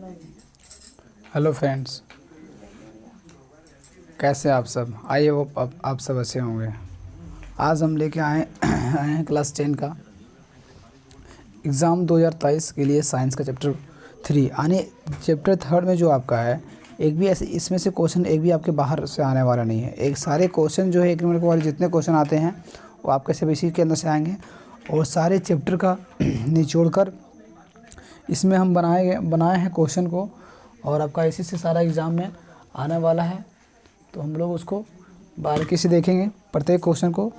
Hello friends, कैसे आप सब। आई होप आप सब अच्छे होंगे। आज हम लेके आए हैं क्लास 10 का एग्ज़ाम 2023 के लिए साइंस का चैप्टर 3 यानी चैप्टर 3 में जो आपका है, एक भी ऐसे इसमें से क्वेश्चन एक भी आपके बाहर से आने वाला नहीं है। एक सारे क्वेश्चन जो है एक नंबर के वाले जितने क्वेश्चन आते हैं वो आपके सब इसी के अंदर से आएंगे और सारे चैप्टर का निचोड़ कर इसमें हम बनाए हैं क्वेश्चन को, और आपका इसी से सारा एग्ज़ाम में आने वाला है। तो हम लोग उसको बारीकी से देखेंगे प्रत्येक क्वेश्चन को।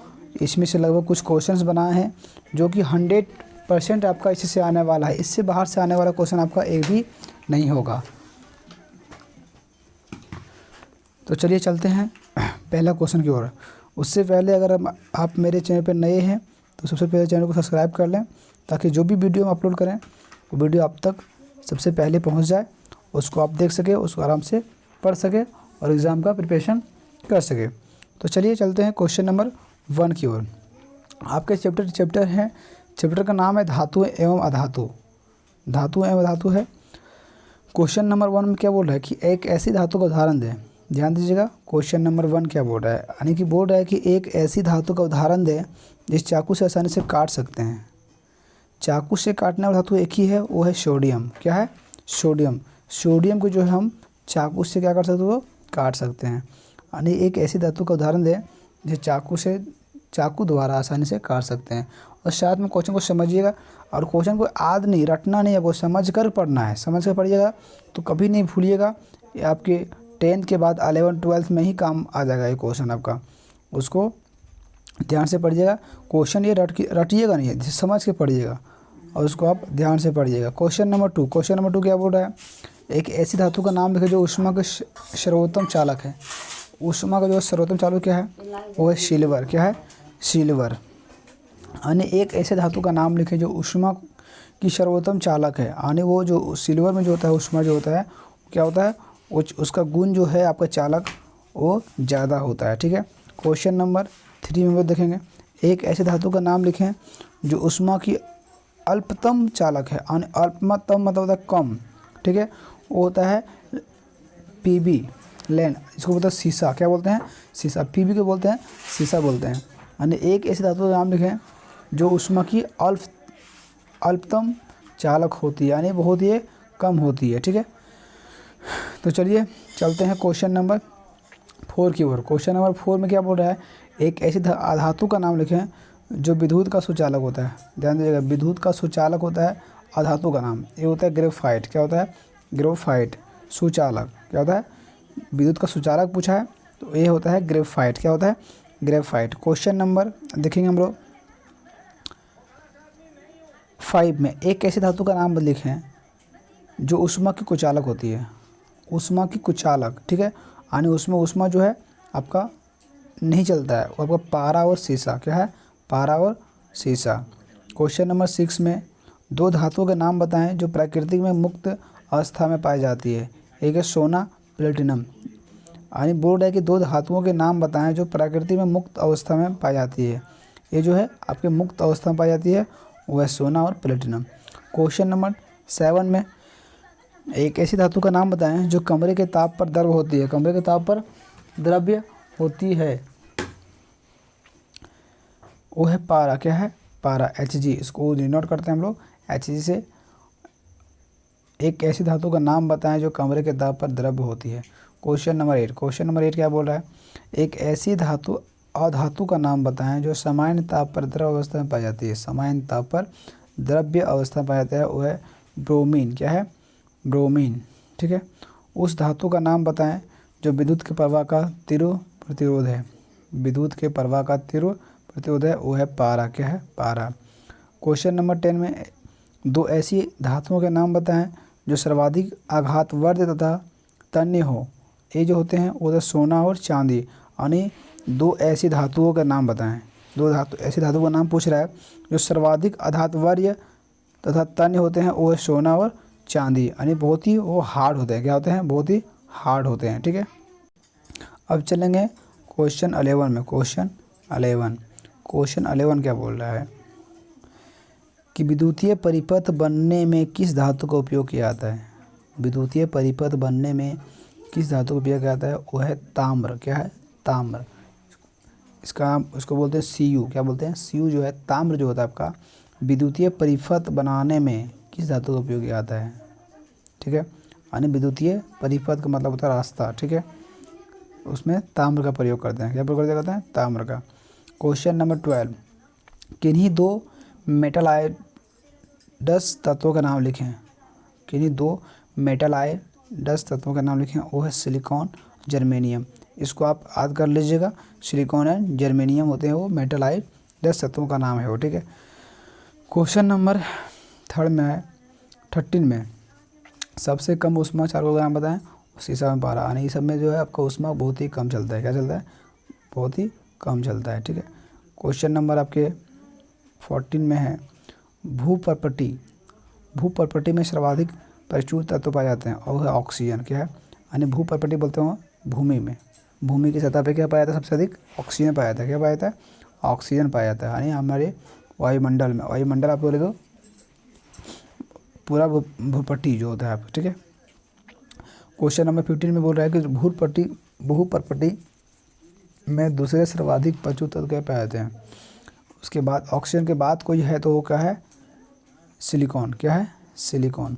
इसमें से लगभग कुछ क्वेश्चंस बनाए हैं जो कि 100% आपका इसी से आने वाला है। इससे बाहर से आने वाला क्वेश्चन आपका एक भी नहीं होगा। तो चलिए चलते हैं पहला क्वेश्चन की ओर। उससे पहले अगर आप मेरे चैनल पर नए हैं तो सबसे पहले चैनल को सब्सक्राइब कर लें, ताकि जो भी वीडियो हम अपलोड करें वो वीडियो आप तक सबसे पहले पहुंच जाए, उसको आप देख सके, उसको आराम से पढ़ सके और एग्ज़ाम का प्रिपरेशन कर सके। तो चलिए चलते हैं क्वेश्चन नंबर 1 की ओर। आपके चैप्टर का नाम है धातु एवं अधातु। धातु एवं अधातु है। क्वेश्चन नंबर 1 में क्या बोल रहा है कि एक ऐसी धातु का उदाहरण दें। ध्यान दीजिएगा, क्वेश्चन नंबर 1 क्या बोल रहा है, यानी कि बोल रहा है कि एक ऐसी धातु का उदाहरण दें जिस चाकू से आसानी से काट सकते हैं। चाकू से काटने वाला धातु एक ही है, वो है सोडियम। क्या है? सोडियम। सोडियम को जो है हम चाकू से क्या कर सकते हो, काट सकते हैं। यानी एक ऐसी धातु का उदाहरण दें जिसे चाकू द्वारा आसानी से काट सकते हैं। और साथ में क्वेश्चन को समझिएगा, और क्वेश्चन को याद नहीं, रटना नहीं है, वो समझ कर पढ़ना है। समझ कर पढ़िएगा तो कभी नहीं भूलिएगा। ये आपके 10th के बाद 11th 12th में ही काम आ जाएगा ये क्वेश्चन आपका। उसको ध्यान से पढ़िएगा। क्वेश्चन ये रटिएगा नहीं है, समझ के पढ़िएगा और उसको आप ध्यान से पढ़िएगा। क्वेश्चन नंबर 2 क्या बोल रहा है, एक ऐसी धातु का नाम लिखे जो ऊष्मा का सर्वोत्तम चालक है। ऊष्मा का जो सर्वोत्तम चालक क्या है, वो है सिल्वर। क्या है? सिल्वर। यानी एक ऐसे धातु का नाम लिखे जो ऊष्मा की सर्वोत्तम चालक है। यानी वो जो सिल्वर में जो होता है, ऊष्मा जो होता है क्या होता है, उसका गुण जो है आपका चालक वो ज़्यादा होता है। ठीक है। क्वेश्चन नंबर 3 में देखेंगे, एक ऐसे धातु का नाम लिखें जो ऊष्मा की अल्पतम चालक है। यानी अल्पतम मतलब होता है कम। ठीक है। वो होता है पीबी लेन, इसको बोलते हैं सीसा। क्या बोलते हैं? सीसा। पीबी को बोलते हैं सीसा बोलते हैं। यानी एक ऐसे धातु का नाम लिखें जो ऊष्मा की अल्पतम चालक होती है, यानी बहुत ही कम होती है। ठीक है। तो चलिए चलते हैं क्वेश्चन नंबर 4 की ओर। क्वेश्चन नंबर 4 में क्या बोल रहा है, एक ऐसी धातु का नाम लिखें जो विद्युत का सुचालक होता है। ध्यान दीजिएगा, विद्युत का सुचालक होता है अधातु का नाम। ये होता है ग्रेफाइट। क्या होता है? ग्रेफाइट। सुचालक क्या होता है? विद्युत का सुचालक पूछा है तो ये होता है ग्रेफाइट। क्या होता है? ग्रेफाइट। क्वेश्चन नंबर देखेंगे हम लोग 5 में, एक ऐसी धातु का नाम लिखें जो ऊष्मा की कुचालक होती है। ऊष्मा की कुचालक। ठीक है। यानी उसमें ऊष्मा जो है आपका नहीं चलता है, वो आपका पारा और सीसा। क्या है? पारा और सीसा। क्वेश्चन नंबर 6 में, दो धातुओं के नाम बताएं जो प्रकृति में मुक्त अवस्था में पाई जाती है। एक है सोना, प्लेटिनम। यानी बोल रहा है कि दो धातुओं के नाम बताएं जो प्रकृति में मुक्त अवस्था में पाई जाती है। ये जो है आपके मुक्त अवस्था में पाई जाती है, वो है सोना और प्लेटिनम। क्वेश्चन नंबर 7 में, एक ऐसी धातु का नाम बताएं जो कमरे के ताप पर द्रव्य होती है। कमरे के ताप पर द्रव्य होती है, वो है पारा। क्या है? पारा। Hg। इसको डिनोट करते हैं हम लोग Hg से। एक ऐसी धातु का नाम बताएं जो कमरे के ताप पर द्रव्य होती है। क्वेश्चन नंबर 8 क्या बोल रहा है, एक ऐसी अधातु का नाम बताएं जो सामान्य ताप पर द्रव्य अवस्था में पाई जाती है। सामान्य ताप पर द्रव्य अवस्था में पाया जाता है, वो है ब्रोमीन। क्या है? ब्रोमीन। ठीक है। उस धातु का नाम बताएं जो विद्युत के प्रवाह का तीव्र प्रतिरोध है। विद्युत के प्रवाह का तीव्र प्रतिरोध है, वो है पारा। क्या है? पारा। क्वेश्चन नंबर 10 में, दो ऐसी धातुओं के नाम बताएं जो सर्वाधिक आघातवर्ध तथा तन्य हो। ये जो होते हैं वो सोना और चांदी। यानी दो ऐसी धातुओं का नाम बताएं। ऐसी धातुओं का नाम पूछ रहा है जो सर्वाधिक आघातवर्य तथा तन्य होते हैं, वो है सोना और चांदी। यानी बहुत ही वो हार्ड होते हैं। क्या होते हैं? बहुत ही हार्ड होते हैं। ठीक है। अब चलेंगे क्वेश्चन 11 में। क्वेश्चन 11 क्या बोल रहा है कि विद्युतीय परिपथ बनने में किस धातु का उपयोग किया जाता है। विद्युतीय परिपथ बनने में किस धातु का उपयोग किया जाता है? वो है ताम्र। क्या है? ताम्र। उसको बोलते हैं Cu। क्या बोलते हैं? Cu जो है ताम्र जो होता है आपका, विद्युतीय परिपथ बनाने में किस धातु का उपयोग किया जाता है? ठीक है, यानी विद्युतीय परिपथ का मतलब होता है रास्ता। ठीक है, उसमें ताम्र का प्रयोग करते हैं। क्या प्रयोग करते हैं? ताम्र का। क्वेश्चन नंबर 12, किन्हीं दो मेटालाइडस तत्वों का नाम लिखें। किन्हीं दो मेटालाइडस तत्वों का नाम लिखें। वो है सिलिकॉन, जर्मेनियम। इसको आप याद कर लीजिएगा, सिलिकॉन एंड जर्मेनियम होते हैं वो मेटालाइडस तत्वों का नाम है वो। ठीक है, क्वेश्चन नंबर 13 में सबसे कम ऊष्मा चालकों का नाम बताएं। शीशा में पारा, यानी सब में जो है आपका ऊष्मा बहुत ही कम चलता है। क्या चलता है? बहुत ही कम चलता है। ठीक है, क्वेश्चन नंबर आपके 14 में है भूपर्पटी। भूपर्पटी में सर्वाधिक प्रचुर तत्व पाए जाते हैं और है ऑक्सीजन। क्या है? यानी भूपर्पटी बोलते हैं भूमि में, भूमि की सतह पे क्या पाया जाता है? सबसे अधिक ऑक्सीजन पाया जाता है। क्या पाया जाता है? ऑक्सीजन पाया जाता है। यानी हमारे वायुमंडल में, वायुमंडल आप बोले तो पूरा भूपट्टी जो होता है आपका। ठीक है, क्वेश्चन नंबर 15 में बोल रहा है कि भूपर्पटी में दूसरे सर्वाधिक प्रचुर तत्व क्या पाए जाते हैं? उसके बाद ऑक्सीजन के बाद कोई है तो वो क्या है? सिलिकॉन। क्या है? सिलिकॉन।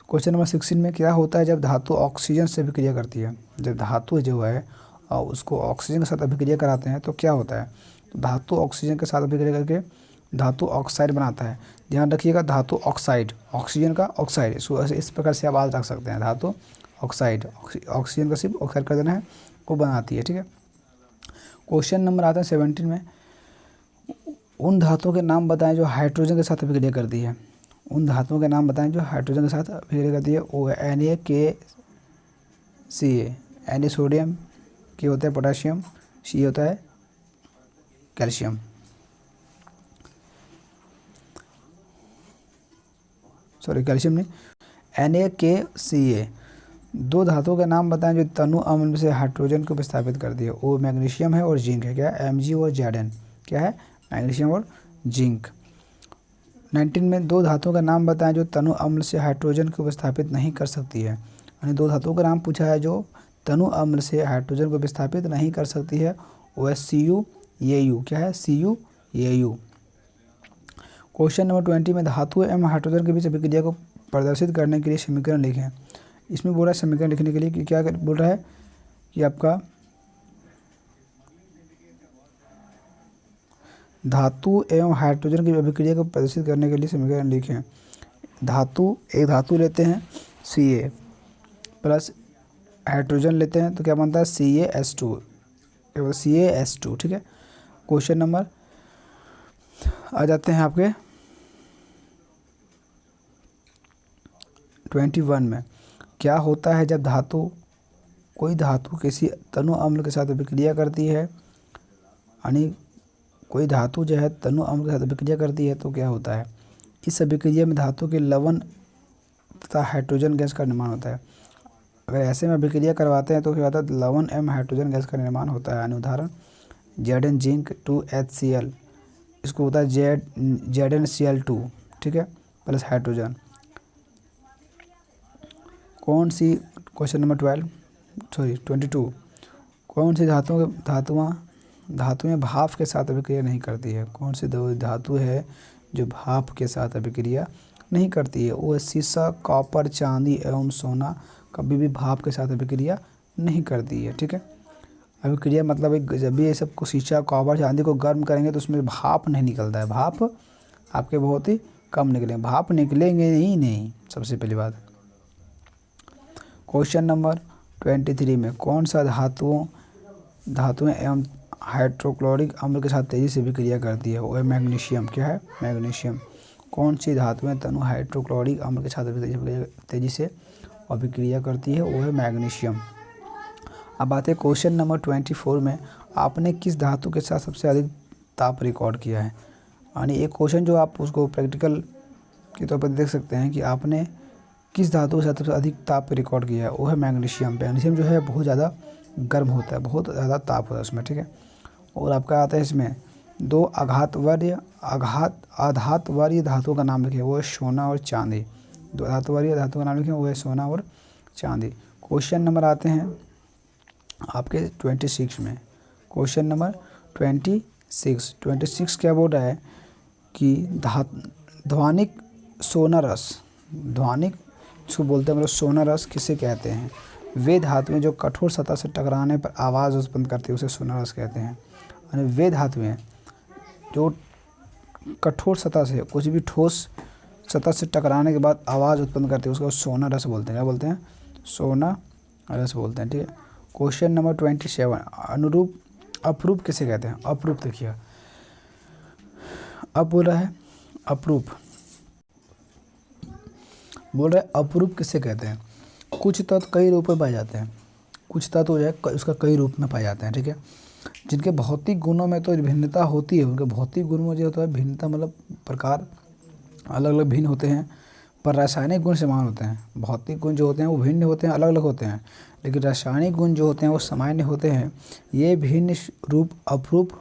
क्वेश्चन नंबर 16 में क्या होता है जब धातु ऑक्सीजन से अभिक्रिया करती है? जब धातु जो है और उसको ऑक्सीजन के साथ अभिक्रिया कराते हैं तो क्या होता है? तो धातु ऑक्सीजन के साथ अभिक्रिया करके धातु ऑक्साइड बनाता है। ध्यान रखिएगा, धातु ऑक्साइड, ऑक्सीजन का ऑक्साइड, इस प्रकार से आप याद रख सकते हैं। धातु ऑक्साइड, ऑक्सीजन का सिर्फ ऑक्साइड कर देना है, वो बनाती है। ठीक है, क्वेश्चन नंबर आता है 17 में, उन धातुओं के नाम बताएं जो हाइड्रोजन के साथ अभिक्रिया करती है। उन धातुओं के नाम बताएं जो हाइड्रोजन के साथ अभिक्रिया करती है। वो है Na, KCa। Na sodium, K होता है पोटाशियम, C होता है कैल्शियम। सॉरी, कैल्शियम नहीं, NaKCa। दो धातुओं के नाम बताएं जो तनु अम्ल से हाइड्रोजन को विस्थापित करती है। वो मैग्नीशियम है और जिंक है। क्या है? Mg और Zn। क्या है? मैग्नीशियम और जिंक। 19 में दो धातुओं का नाम बताएं जो तनु अम्ल से हाइड्रोजन को विस्थापित नहीं कर सकती है। यानी दो धातुओं का नाम पूछा है जो तनु अम्ल से हाइड्रोजन को विस्थापित नहीं कर सकती है। वो है Cu, Au। क्या है? Cu, Au। क्वेश्चन नंबर 20 में धातु एवं हाइड्रोजन के बीच अभिक्रिया को प्रदर्शित करने के लिए समीकरण लिखें। इसमें बोल रहा है समीकरण लिखने के लिए कि क्या बोल रहा है कि आपका धातु एवं हाइड्रोजन की अभिक्रिया को प्रदर्शित करने के लिए समीकरण लिखें। एक धातु लेते हैं Ca प्लस हाइड्रोजन लेते हैं तो क्या बनता है? CaS2। CaS2। ठीक है, क्वेश्चन नंबर आ जाते हैं आपके 21 में, क्या होता है जब कोई धातु किसी तनु अम्ल के साथ अभिक्रिया करती है। यानी कोई धातु जो है तनु अम्ल के साथ अभिक्रिया करती है तो क्या होता है? इस अभिक्रिया में धातु के लवण तथा हाइड्रोजन गैस का निर्माण होता है। अगर ऐसे में अभिक्रिया करवाते हैं तो क्या होता है? लवण एवं हाइड्रोजन गैस का निर्माण होता है। यानी उदाहरण Zn जिंक 2HCl, इसको होता है ZnCl2। ठीक है, प्लस हाइड्रोजन। कौन सी, क्वेश्चन नंबर 22, कौन सी धातुएं भाप के साथ अभिक्रिया नहीं करती है? कौन सी धातु है जो भाप के साथ अभिक्रिया नहीं करती है? वो है शीशा, कॉपर, चांदी एवं सोना कभी भी भाप के साथ अभिक्रिया नहीं करती है। ठीक है, अभिक्रिया मतलब जब भी ये सब को शीशा, कॉपर, चांदी को गर्म करेंगे तो उसमें भाप नहीं निकलता है। भाप आपके बहुत ही कम निकलेंगे, भाप निकलेंगे ही नहीं, सबसे पहली बात। क्वेश्चन नंबर 23 में कौन सा धातुएं एवं हाइड्रोक्लोरिक अम्ल के साथ तेजी से अभिक्रिया करती है? वो है मैग्नीशियम। क्या है? मैग्नीशियम। कौन सी धातुएं तनु हाइड्रोक्लोरिक अम्ल के साथ तेजी से अभिक्रिया करती है? वो है मैग्नीशियम। अब आते हैं क्वेश्चन नंबर 24 में, आपने किस धातु के साथ सबसे अधिक ताप रिकॉर्ड किया है? यानी एक क्वेश्चन जो आप उसको प्रैक्टिकल के तौर पर देख सकते हैं कि आपने किस धातु के साथ सबसे अधिक ताप रिकॉर्ड किया है? वो है मैग्नीशियम। मैग्नीशियम जो है बहुत ज़्यादा गर्म होता है, बहुत ज़्यादा ताप होता है उसमें। ठीक है, और आपका आता है इसमें दो आघातवर्य धातुओं का नाम लिखिए। वो है सोना और चांदी। दो धातु वाली धातु का नाम लिखें, वो है सोना और चांदी। क्वेश्चन नंबर आते हैं आपके 26 में। क्वेश्चन नंबर 26 क्या बोल रहा है कि ध्वनिक सोना रस, ध्वनिक इसको बोलते हैं मतलब सोना रस किसे कहते हैं? वे धातुएं जो कठोर सतह से टकराने पर आवाज़ उत्पन्न करती है उसे सोना रस कहते हैं। यानी वे धातुएं जो कठोर सतह से, कुछ भी ठोस सतह से टकराने के बाद आवाज़ उत्पन्न करती है उसको सोना रस बोलते हैं। क्या बोलते हैं? सोना रस बोलते हैं। ठीक है। क्वेश्चन नंबर 27, अनुरूप अपरूप किसे कहते हैं? अपरूप देखिए, अब बोल रहा है अपरूप, बोल रहा है अपरूप किसे कहते हैं? कुछ तत्व कई रूप में पाए जाते हैं, कुछ तत्व जो है उसका कई रूप में पाए जाते हैं। ठीक है। जिनके भौतिक गुणों में तो भिन्नता होती है, उनके भौतिक गुणों में जो होता है भिन्नता मतलब प्रकार अलग अलग भिन्न होते हैं, पर रासायनिक गुण समान होते हैं। भौतिक गुण जो होते हैं वो भिन्न होते हैं, अलग अलग होते हैं, लेकिन रासायनिक गुण जो होते हैं वो सामान्य होते हैं। ये भिन्न रूप अपरूप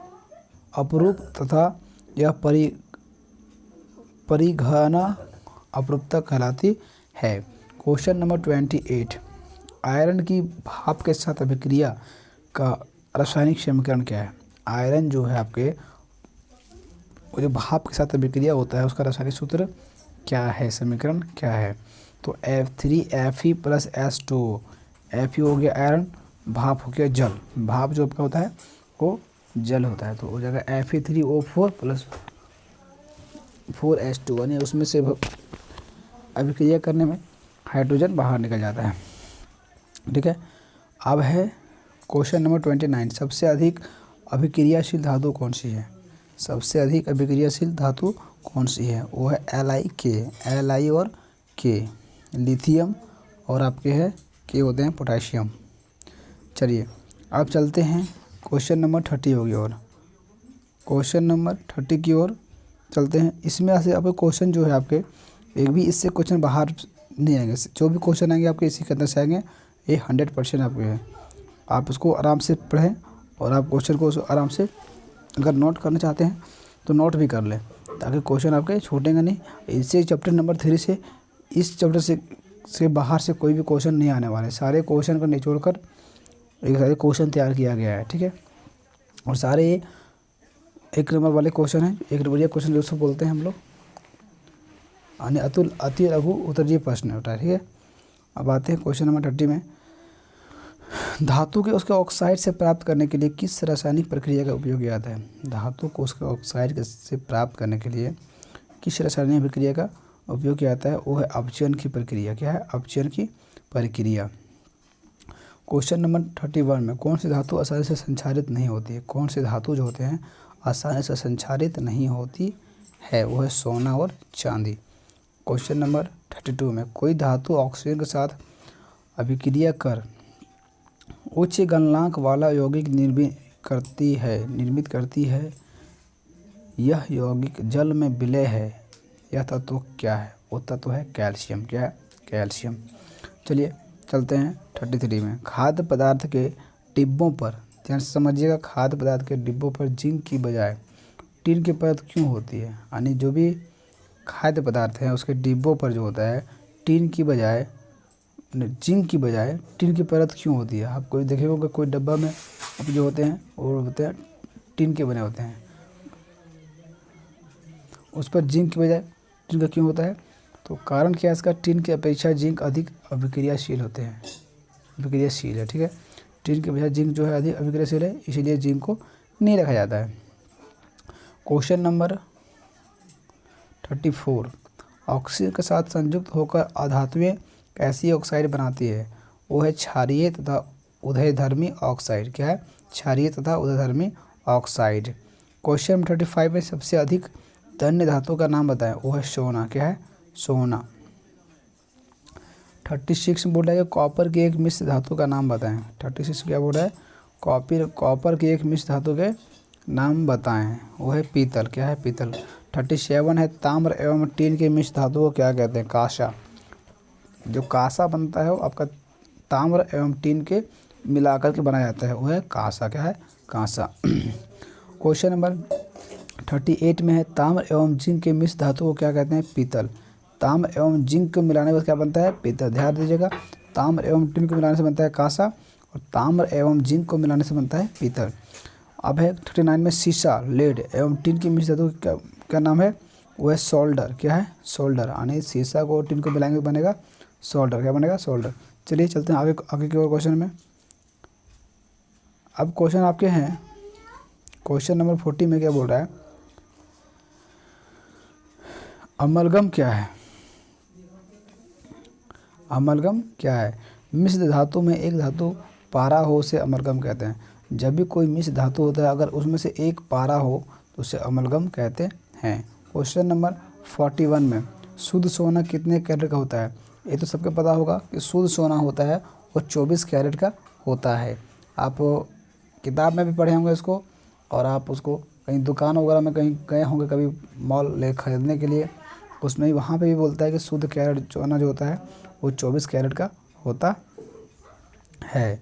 तथा यह परिघना अपरूपता कहलाती है। क्वेश्चन नंबर 28, आयरन की भाप के साथ अभिक्रिया का रासायनिक समीकरण क्या है? आयरन जो है आपके वो जो भाप के साथ अभिक्रिया होता है उसका रासायनिक सूत्र क्या है, समीकरण क्या है? तो F3Fe + S2, Fe हो गया आयरन, भाप हो गया जल। भाप जो आपका होता है वो जल होता है, तो हो जाएगा Fe3O4 + 4S2, यानी उसमें से अभिक्रिया करने में हाइड्रोजन बाहर निकल जाता है। ठीक है। अब है क्वेश्चन नंबर 29, सबसे अधिक अभिक्रियाशील धातु कौन सी है? सबसे अधिक अभिक्रियाशील धातु कौन सी है? वो है Li और K, लिथियम और आपके है के होते हैं पोटेशियम। चलिए अब चलते हैं क्वेश्चन नंबर 30 होगी, और क्वेश्चन नंबर 30 की ओर चलते हैं। इसमें से आपके क्वेश्चन जो है आपके एक भी इससे क्वेश्चन बाहर नहीं आएंगे, जो भी क्वेश्चन आएंगे आपके इसी के अंदर से आएंगे, ये 100% आपके है। आप उसको आराम से पढ़ें और आप क्वेश्चन को आराम से अगर नोट करना चाहते हैं तो नोट भी कर लें, ताकि क्वेश्चन आपके छूटेंगे नहीं। इससे चैप्टर नंबर 3 से, इस चैप्टर से बाहर से कोई भी क्वेश्चन नहीं आने वाले, सारे क्वेश्चन को निचोड़ कर एक सारे क्वेश्चन तैयार किया गया है। ठीक है। और सारे ये 1 नंबर वाले क्वेश्चन हैं, 1 नंबर क्वेश्चन जो बोलते हैं हम लोग, यानी अति लघु उत्तरीय प्रश्न होता है। ठीक है। अब आते हैं क्वेश्चन नंबर 30 में, धातु के उसके ऑक्साइड से प्राप्त करने के लिए किस रासायनिक प्रक्रिया का उपयोग किया जाता है? धातु को उसके ऑक्साइड से प्राप्त करने के लिए किस रासायनिक प्रक्रिया का उपयोग किया जाता है? वो है अपचयन की प्रक्रिया। क्या है? अपचयन की प्रक्रिया। क्वेश्चन नंबर 31 में, कौन सी धातु आसानी से संक्षारित नहीं होती है? कौन सी धातु जो होते हैं आसानी से संक्षारित नहीं होती है? वो है सोना और चांदी। क्वेश्चन नंबर 32 में, कोई धातु ऑक्सीजन के साथ अभिक्रिया कर उच्च गलनांक वाला यौगिक निर्मित करती है, यह यौगिक जल में विलय है, यह तत्व क्या है? वो तत्व है कैल्शियम। क्या है? कैल्शियम। चलिए चलते हैं 33 में, खाद्य पदार्थ के डिब्बों पर, ध्यान से समझिएगा, खाद्य पदार्थ के डिब्बों पर जिंक की बजाय टिन की परत क्यों होती है? यानी जो भी खाद्य पदार्थ है उसके डिब्बों पर जो होता है जिंक की बजाय टिन की परत क्यों होती है? आप कोई देखे होगा कोई डब्बा में अब जो होते हैं वो होते हैं टिन के बने होते हैं, उस पर जिंक की बजाय टिन का क्यों होता है? तो कारण क्या है इसका? टिन की अपेक्षा जिंक अधिक अभिक्रियाशील होते हैं, अभिक्रियाशील है। ठीक है। टिन के बजाय जिंक जो है अधिक अभिक्रियाशील है, इसीलिए जिंक को नहीं रखा जाता है। क्वेश्चन नंबर 34, ऑक्सीजन के साथ संयुक्त होकर अधातुएं कैसी ऑक्साइड बनाती है? वो है क्षारीय तथा उभयधर्मी ऑक्साइड। क्या है? क्षारीय तथा उभयधर्मी ऑक्साइड। क्वेश्चन नंबर 35 में, सबसे अधिक तन्य धातु का नाम बताएं? वो है सोना। क्या है? सोना। 36 में बोल रहा है कॉपर की एक मिश्र धातु का नाम बताएं। 36 क्या बोल रहा है? कॉपर की एक मिश्र धातु के नाम बताएं। वो है पीतल। क्या है? पीतल। 37 है, ताम्र एवं टीन के मिश्र धातु को क्या कहते हैं? कांसा। जो कांसा बनता है वो आपका ताम्र एवं टीन के मिलाकर के बनाया जाता है, वो है कांसा। क्या है? कांसा। क्वेश्चन नंबर 38 में है, ताम्र एवं जिंक के मिश्र धातु को क्या कहते हैं? पीतल। ताम्र एवं जिंक को मिलाने पर क्या बनता है? पीतल। ध्यान दीजिएगा, ताम्र एवं टिन को मिलाने से बनता है कांसा और ताम्र एवं जिंक को मिलाने से बनता है पीतल। अब है 39 में सीसा, लेड एवं टिन की मिश्र धातु क्या नाम है? वो है सोल्डर। क्या है? सोल्डर। यानी सीसा को टिन को मिलाएंगे बनेगा सोल्डर। क्या बनेगा? सोल्डर। चलिए चलते हैं आगे की और क्वेश्चन में। अब क्वेश्चन आपके हैं, क्वेश्चन नंबर 40 में क्या बोल रहा है? अमलगम क्या है? अमलगम क्या है? मिश्र धातु में एक धातु पारा हो उसे अमलगम कहते हैं। जब भी कोई मिश्र धातु होता है अगर उसमें से एक पारा हो तो उसे अमलगम कहते हैं। क्वेश्चन नंबर 41 में शुद्ध सोना कितने कैरेट का होता है? ये तो सबको पता होगा कि शुद्ध सोना होता है वो 24 कैरेट का होता है। आप किताब में भी पढ़े होंगे इसको, और आप उसको कहीं दुकान वगैरह में कहीं गए होंगे कभी मॉल ले खरीदने के लिए, उसमें भी वहाँ पे भी बोलता है कि शुद्ध कैरेट सोना जो होता है वो 24 कैरेट का होता है।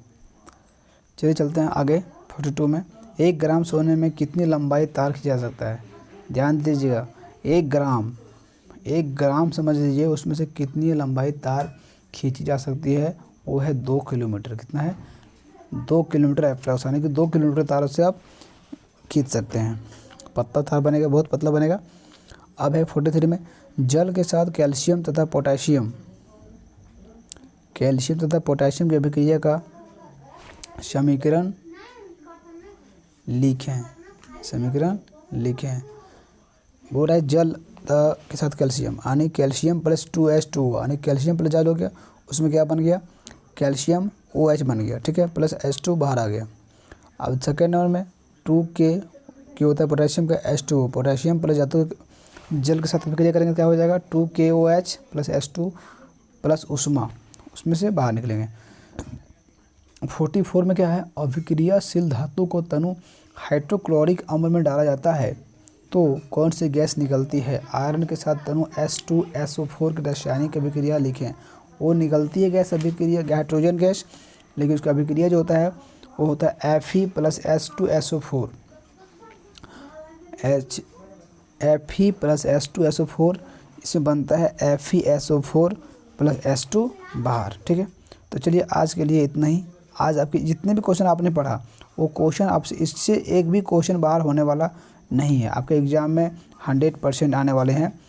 चलिए चलते हैं आगे 42 में। 1 ग्राम सोने में कितनी लंबाई तार खींचा जा सकता है? ध्यान दीजिएगा, 1 ग्राम समझ लीजिए, उसमें से कितनी लंबाई तार खींची जा सकती है? वो है 2 किलोमीटर। कितना है? 2 किलोमीटर अप्रॉक्स, यानी कि 2 किलोमीटर तार से आप खींच सकते हैं। पतला तार बनेगा, बहुत पतला बनेगा। अब है 43 में जल के साथ कैल्शियम तथा पोटेशियम की अभिक्रिया का समीकरण लिखें। बोल रहा है जल के साथ कैल्शियम, यानी कैल्शियम प्लस 2H2, यानी कैल्शियम प्लस जल हो गया, उसमें क्या बन गया? कैल्शियम OH बन गया। ठीक है, प्लस H2 बाहर आ गया। अब सेकेंड नंबर में 2K होता है पोटेशियम का H2, पोटेशियम प्लस धातु जल के साथ अभिक्रिया करेंगे क्या हो जाएगा? 2KOH प्लस H2 प्लस उष्मा, उसमें से बाहर निकलेंगे। 44 में क्या है? अभिक्रियाशील धातु को तनु हाइड्रोक्लोरिक अम्ल में डाला जाता है तो कौन सी गैस निकलती है? आयरन के साथ तनु H2SO4 की रासायनिक अभिक्रिया लिखें। वो निकलती है गैस अभिक्रिया, हाइड्रोजन गैस, लेकिन उसका अभिक्रिया जो होता है वो होता है Fe plus H2SO4। Fe plus H2SO4, इसमें बनता है FeSO4 प्लस H2 बाहर। ठीक है, तो चलिए आज के लिए इतना ही। आज आपके जितने भी क्वेश्चन आपने पढ़ा वो क्वेश्चन आपसे इससे एक भी क्वेश्चन बाहर होने वाला नहीं है। आपके एग्ज़ाम में 100% आने वाले हैं,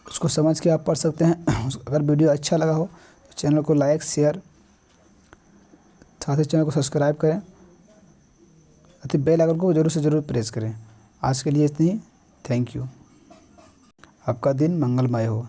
उसको समझ के आप पढ़ सकते हैं। अगर वीडियो अच्छा लगा हो तो चैनल को लाइक शेयर, साथ ही चैनल को सब्सक्राइब करें, साथ ही बेल आइकन को ज़रूर से ज़रूर प्रेस करें। आज के लिए इतनी ही। Thank you. आपका दिन मंगलमय हो।